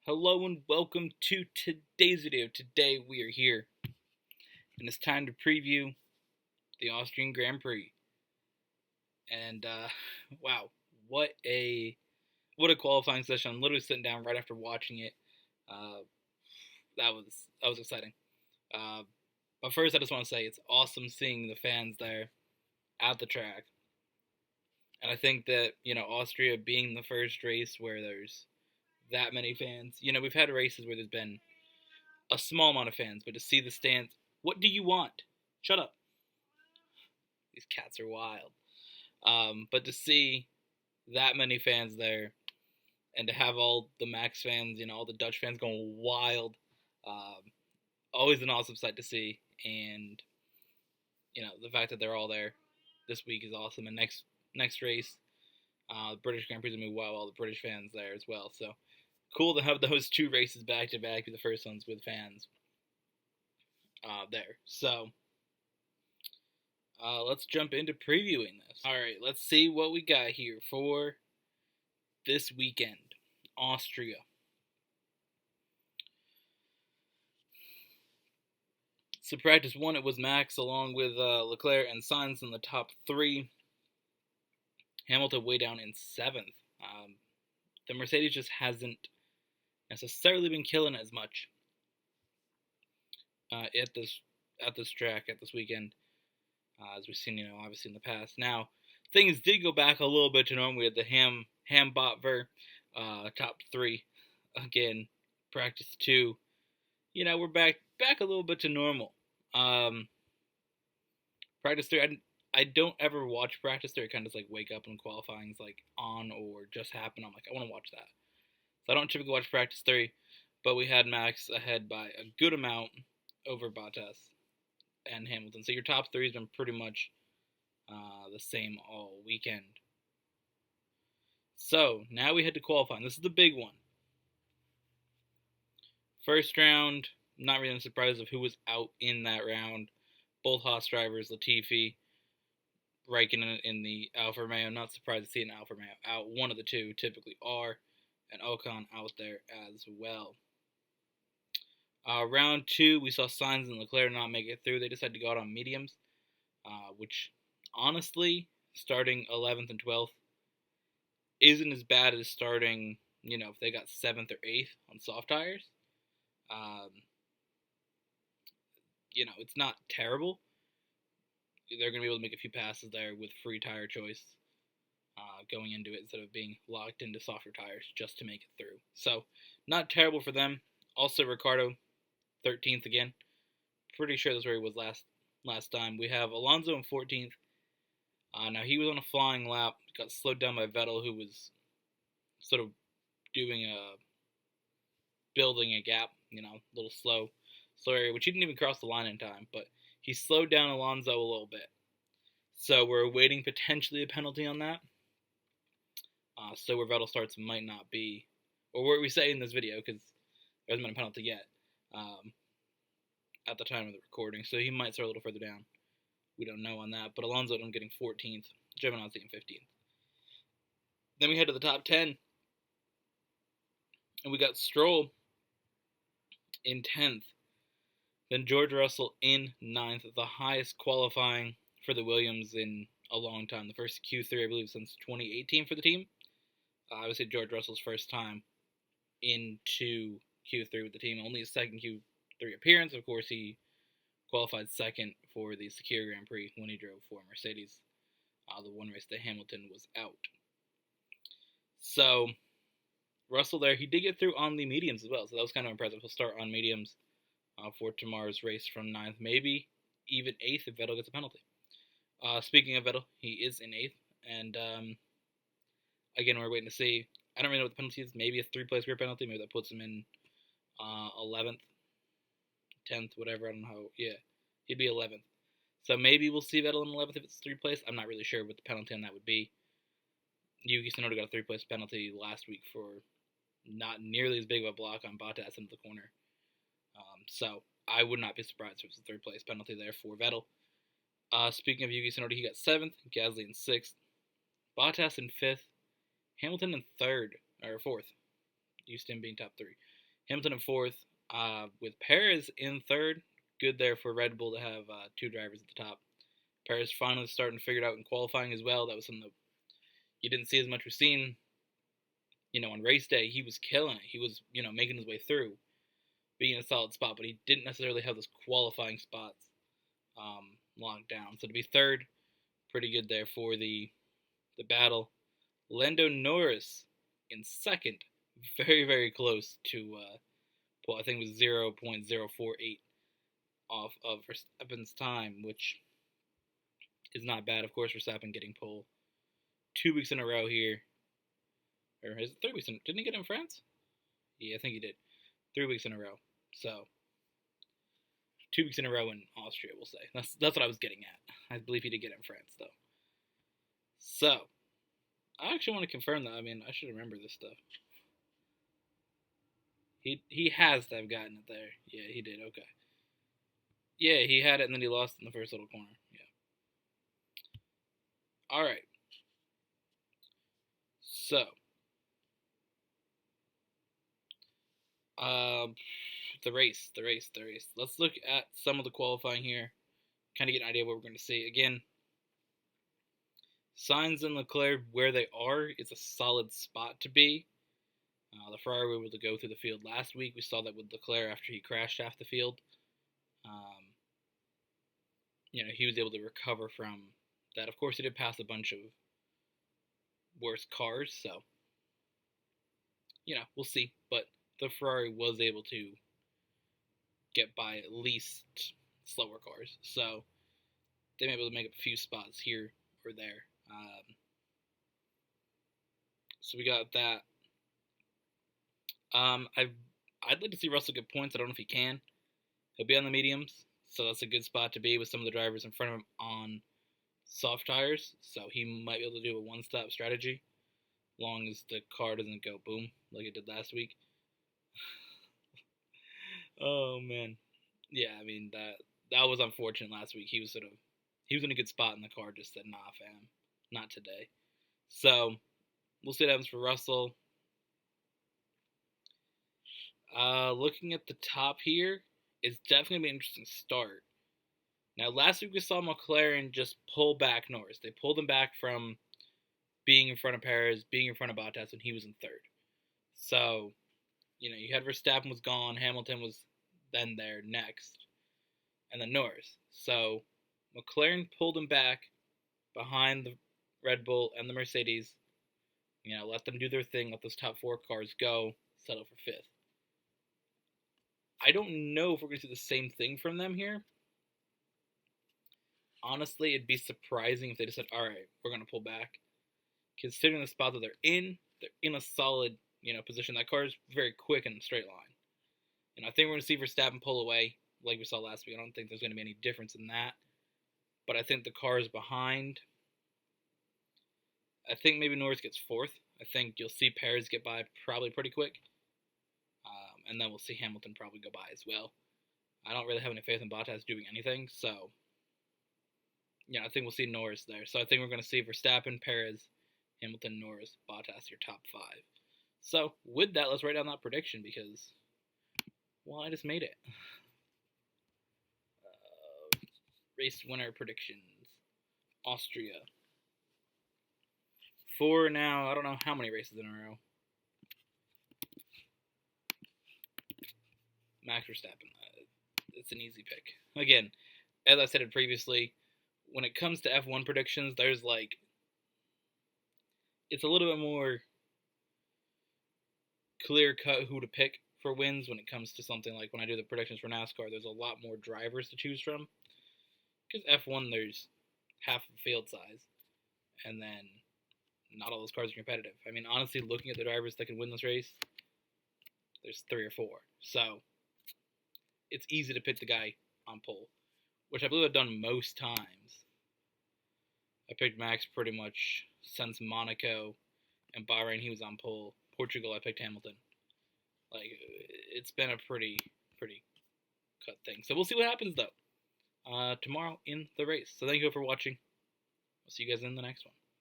Hello and welcome to today's video. Today we are here and it's time to preview the Austrian Grand Prix. And wow, what a qualifying session. I'm literally sitting down right after watching it. Uh, that was exciting. But first I just want to say it's awesome seeing the fans there at the track. And I think that, Austria being the first race where there's that many fans. We've had races where there's been a small amount of fans, but to see the stands, what do you want? Shut up. These cats are wild. But to see that many fans there, and to have all the Max fans, all the Dutch fans going wild, always an awesome sight to see. And the fact that they're all there this week is awesome. And next race, the British Grand Prix is gonna be wow, all the British fans there as well. So cool to have those two races back to back, be the first ones with fans there. So let's jump into previewing this. All right, let's see what we got here for this weekend. Austria. So practice one, it was Max along with Leclerc and Sainz in the top three. Hamilton way down in seventh. The Mercedes just hasn't necessarily been killing as much at this track at this weekend as we've seen, obviously in the past. Now things did go back a little bit to normal. We had the Ham Botver top three again. Practice two, we're back a little bit to normal. Practice three, I don't ever watch practice three. I kind of just like wake up when qualifying's like on or just happened. I'm like, I want to watch that. So I don't typically watch practice three, but we had Max ahead by a good amount over Bottas and Hamilton. So your top three has been pretty much the same all weekend. So now we head to qualifying. This is the big one. First round, not really surprised of who was out in that round. Both Haas drivers, Latifi, Raikkonen in the Alfa Romeo. Not surprised to see an Alfa Romeo out. One of the two typically are. And Ocon out there as well. Round two, we saw Sainz and Leclerc not make it through. They decided to go out on mediums, which honestly, starting 11th and 12th isn't as bad as starting, if they got 7th or 8th on soft tires. It's not terrible. They're going to be able to make a few passes there with free tire choice going into it instead of being locked into softer tires just to make it through. So, not terrible for them. Also, Ricciardo, 13th again. Pretty sure that's where he was last time. We have Alonso in 14th. Now, he was on a flying lap. Got slowed down by Vettel, who was sort of building a gap, a little slow area, which he didn't even cross the line in time, but he slowed down Alonso a little bit. So we're awaiting potentially a penalty on that. So where Vettel starts might not be, or what we say in this video, because there hasn't been a penalty yet at the time of the recording, so he might start a little further down. We don't know on that, but Alonso ended up getting 14th, Giovinazzi in 15th. Then we head to the top 10, and we got Stroll in 10th. Then George Russell in 9th, the highest qualifying for the Williams in a long time. The first Q3, I believe, since 2018 for the team. Obviously, George Russell's first time into Q3 with the team. Only his second Q3 appearance. Of course, he qualified second for the Secure Grand Prix when he drove for Mercedes. The one race that Hamilton was out. So, Russell there, he did get through on the mediums as well. So that was kind of impressive. He'll start on mediums for tomorrow's race from 9th, maybe even 8th if Vettel gets a penalty. Speaking of Vettel, he is in 8th, and again, we're waiting to see. I don't really know what the penalty is. Maybe a 3-place grid penalty. Maybe that puts him in 11th, 10th, whatever. I don't know how. Yeah, he'd be 11th. So maybe we'll see Vettel in 11th if it's 3-place. I'm not really sure what the penalty on that would be. Yuki Tsunoda got a 3-place penalty last week for not nearly as big of a block on Bottas into the corner. So I would not be surprised if it's a 3rd-place penalty there for Vettel. Speaking of Yuki Tsunoda, he got 7th, Gasly in 6th, Bottas in 5th, Hamilton in 3rd, or 4th, Houston being top 3. Hamilton in fourth, with Perez in third. Good there for Red Bull to have two drivers at the top. Perez finally starting to figure it out in qualifying as well. That was something that you didn't see as much. We've seen, on race day, he was killing it. He was, making his way through, being in a solid spot, but he didn't necessarily have those qualifying spots locked down. So to be third, pretty good there for the battle. Lando Norris in second, very, very close to, I think it was 0.048 off of Verstappen's time, which is not bad. Of course, Verstappen getting pole 2 weeks in a row here. Or is it 3 weeks in? Didn't he get it in France? Yeah, I think he did. 3 weeks in a row. So 2 weeks in a row in Austria, we'll say. That's what I was getting at. I believe he did get it in France, though. So I actually want to confirm that. I mean, I should remember this stuff. He has to have gotten it there. Yeah, he did. Okay. Yeah, he had it, and then he lost in the first little corner. Yeah. All right. So, the race. Let's look at some of the qualifying here. Kind of get an idea of what we're going to see. Again, Sainz and Leclerc, where they are, is a solid spot to be. The Ferrari were able to go through the field last week. We saw that with Leclerc after he crashed half the field. He was able to recover from that. Of course, he did pass a bunch of worse cars, so, we'll see. But the Ferrari was able to get by at least slower cars. So, they may be able to make up a few spots here or there. So we got that. I'd like to see Russell get points. I don't know if he can. He'll be on the mediums, so that's a good spot to be with some of the drivers in front of him on soft tires. So he might be able to do a one-stop strategy, as long as the car doesn't go boom like it did last week. Oh man, yeah. I mean that was unfortunate last week. He was in a good spot, and the car just said, "Nah, fam, not today." So we'll see what happens for Russell. Looking at the top here, it's definitely going to be an interesting start. Now, last week we saw McLaren just pull back Norris. They pulled him back from being in front of Perez, being in front of Bottas when he was in third. So, you had Verstappen was gone, Hamilton was then there next, and then Norris. So, McLaren pulled him back behind the Red Bull and the Mercedes. Let them do their thing, let those top four cars go, settle for fifth. I don't know if we're going to see the same thing from them here. Honestly, it'd be surprising if they just said, all right, we're going to pull back. Considering the spot that they're in a solid, position. That car is very quick in a straight line. And I think we're going to see Verstappen pull away like we saw last week. I don't think there's going to be any difference in that. But I think the car is behind. I think maybe Norris gets fourth. I think you'll see Perez get by probably pretty quick. And then we'll see Hamilton probably go by as well. I don't really have any faith in Bottas doing anything, so I think we'll see Norris there. So I think we're going to see Verstappen, Perez, Hamilton, Norris, Bottas, your top five. So with that, let's write down that prediction because, well, I just made it. Race winner predictions. Austria. For now, I don't know how many races in a row. Max Verstappen. It's an easy pick. Again, as I said it previously, when it comes to F1 predictions, there's it's a little bit more clear cut who to pick for wins when it comes to something like when I do the predictions for NASCAR. There's a lot more drivers to choose from. Because F1, there's half the field size, and then not all those cars are competitive. I mean, honestly, looking at the drivers that can win this race, there's 3 or 4. So it's easy to pick the guy on pole, which I believe I've done most times. I picked Max pretty much since Monaco and Bahrain. He was on pole. Portugal, I picked Hamilton. It's been a pretty cut thing. So we'll see what happens though tomorrow in the race. So thank you for watching. I'll see you guys in the next one.